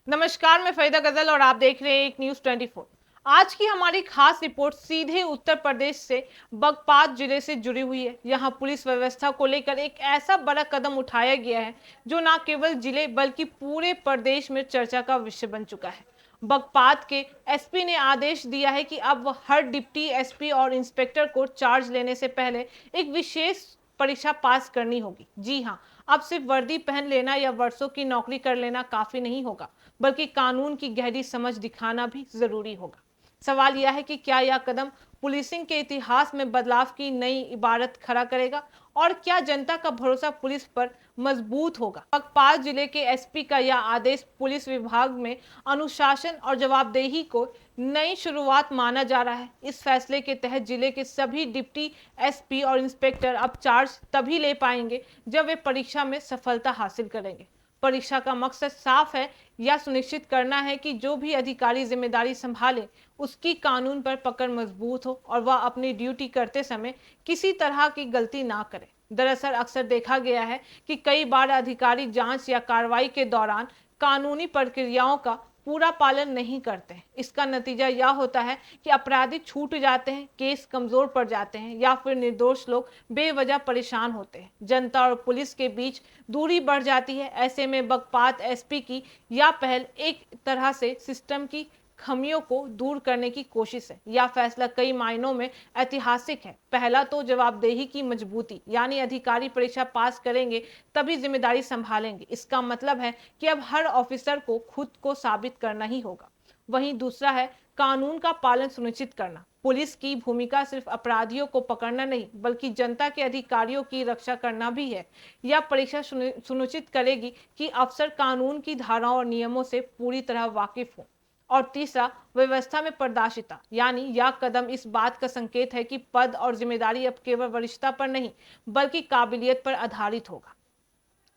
नमस्कार, मैं फरीदा गजल और आप देख रहे हैं एक न्यूज 24। आज की हमारी खास रिपोर्ट सीधे उत्तर प्रदेश से बगपात जिले से जुड़ी हुई है। यहां पुलिस व्यवस्था को लेकर एक ऐसा बड़ा कदम उठाया गया है जो न केवल जिले बल्कि पूरे प्रदेश में चर्चा का विषय बन चुका है। बगपात के एसपी ने आदेश दिया है कि अब हर डिप्टी एसपी और इंस्पेक्टर को चार्ज लेने से पहले एक विशेष परीक्षा पास करनी होगी। जी हाँ, अब सिर्फ वर्दी पहन लेना या वर्षों की नौकरी कर लेना काफी नहीं होगा, बल्कि कानून की गहरी समझ दिखाना भी जरूरी होगा। सवाल यह है कि क्या यह कदम पुलिसिंग के इतिहास में बदलाव की नई इबारत खड़ा करेगा और क्या जनता का भरोसा पुलिस पर मजबूत होगा। बगपाल जिले के एसपी का यह आदेश पुलिस विभाग में अनुशासन और जवाबदेही को नई शुरुआत माना जा रहा है। इस फैसले के तहत जिले के सभी डिप्टी एसपी और इंस्पेक्टर अब चार्ज तभी ले पाएंगे जब वे परीक्षा में सफलता हासिल करेंगे। परीक्षा का मकसद साफ है, यह सुनिश्चित करना है कि जो भी अधिकारी जिम्मेदारी संभाले उसकी कानून पर पकड़ मजबूत हो और वह अपनी ड्यूटी करते समय किसी तरह की गलती ना करे। दरअसल अक्सर देखा गया है कि कई बार अधिकारी जांच या कार्रवाई के दौरान कानूनी प्रक्रियाओं का पूरा पालन नहीं करते हैं। इसका नतीजा यह होता है कि अपराधी छूट जाते हैं, केस कमजोर पड़ जाते हैं या फिर निर्दोष लोग बेवजह परेशान होते हैं। जनता और पुलिस के बीच दूरी बढ़ जाती है। ऐसे में बगपात एसपी की यह पहल एक तरह से सिस्टम की खामियों को दूर करने की कोशिश है। यह फैसला कई मायनों में ऐतिहासिक है। पहला तो जवाबदेही की मजबूती, यानी अधिकारी परीक्षा पास करेंगे तभी जिम्मेदारी संभालेंगे। इसका मतलब है कि अब हर ऑफिसर को खुद को साबित करना ही होगा। वहीं दूसरा है कानून का पालन सुनिश्चित करना। पुलिस की भूमिका सिर्फ अपराधियों को पकड़ना नहीं, बल्कि जनता के अधिकारियों की रक्षा करना भी है। यह परीक्षा सुनिश्चित करेगी कि अफसर कानून की धाराओं और नियमों से पूरी तरह वाकिफ हो। और तीसरा, व्यवस्था में पारदर्शिता, यानी यह कदम इस बात का संकेत है कि पद और जिम्मेदारी अब केवल वरिष्ठता पर नहीं बल्कि काबिलियत पर आधारित होगा।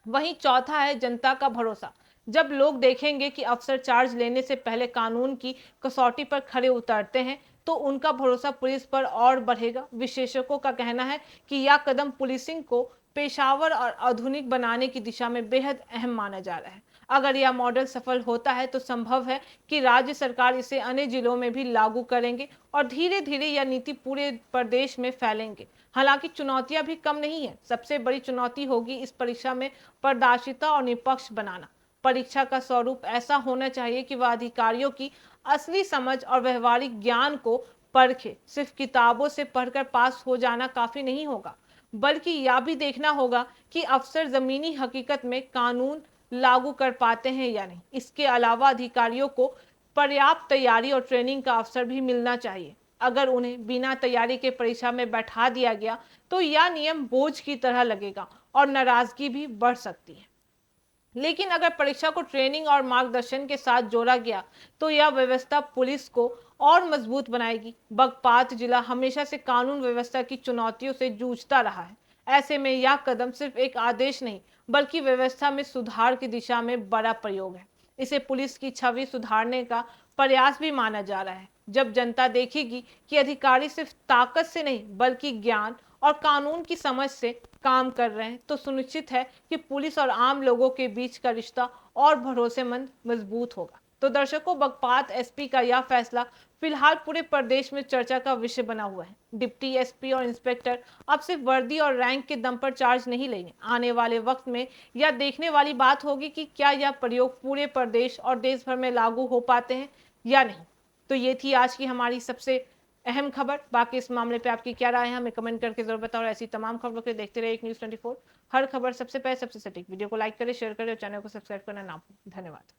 वहीं चौथा है जनता का भरोसा। जब लोग देखेंगे कि अफसर चार्ज लेने से पहले कानून की कसौटी पर खड़े उतरते हैं तो उनका भरोसा पुलिस पर और बढ़ेगा। विशेषज्ञों का कहना है कि यह कदम पुलिसिंग को पेशावर और आधुनिक बनाने की दिशा में बेहद अहम माना जा रहा है। अगर यह मॉडल सफल होता है तो संभव है कि राज्य सरकार इसे अन्य जिलों में भी लागू करेंगे और धीरे धीरे यह नीति पूरे प्रदेश में फैलेंगे। हालांकि चुनौतियां भी कम नहीं है। सबसे बड़ी चुनौती होगी इस परीक्षा में पारदर्शिता और निष्पक्ष बनाना। परीक्षा का स्वरूप ऐसा होना चाहिए कि वह अधिकारियों की असली समझ और व्यवहारिक ज्ञान को परखे। सिर्फ किताबों से पढ़कर पास हो जाना काफी नहीं होगा, बल्कि यह भी देखना होगा कि अफसर जमीनी हकीकत में कानून लागू कर पाते हैं या नहीं। इसके अलावा अधिकारियों को पर्याप्त तैयारी और ट्रेनिंग का अवसर भी मिलना चाहिए। अगर उन्हें बिना तैयारी के परीक्षा में बैठा दिया गया तो यह नियम बोझ की तरह लगेगा और नाराजगी भी बढ़ सकती है। लेकिन अगर परीक्षा को ट्रेनिंग और मार्गदर्शन के साथ जोड़ा गया तो यह व्यवस्था पुलिस को और मजबूत बनाएगी। बगपात जिला हमेशा से कानून व्यवस्था की चुनौतियों से जूझता रहा है। ऐसे में यह कदम सिर्फ एक आदेश नहीं बल्कि व्यवस्था में सुधार की दिशा में बड़ा प्रयोग है। इसे पुलिस की छवि सुधारने का प्रयास भी माना जा रहा है। जब जनता देखेगी कि अधिकारी सिर्फ ताकत से नहीं बल्कि ज्ञान और कानून की समझ से काम कर रहे हैं तो सुनिश्चित है कि पुलिस और आम लोगों के बीच का रिश्ता और भरोसेमंद मजबूत होगा। तो दर्शकों, बगपात एसपी का यह फैसला फिलहाल पूरे प्रदेश में चर्चा का विषय बना हुआ है। डिप्टी एसपी और इंस्पेक्टर अब सिर्फ वर्दी और रैंक के दम पर चार्ज नहीं लेंगे। आने वाले वक्त में यह देखने वाली बात होगी कि क्या यह प्रयोग पूरे प्रदेश और देश भर में लागू हो पाते हैं या नहीं। तो ये थी आज की हमारी सबसे अहम खबर। बाकी इस मामले पे आपकी क्या राय है हमें कमेंट करके जरूर बताओ। और ऐसी तमाम खबरों के लिए देखते रहिए एक न्यूज़ 24। हर खबर सबसे पहले सबसे सटीक। वीडियो को लाइक करें, शेयर करें और चैनल को सब्सक्राइब करना ना भूलें। धन्यवाद।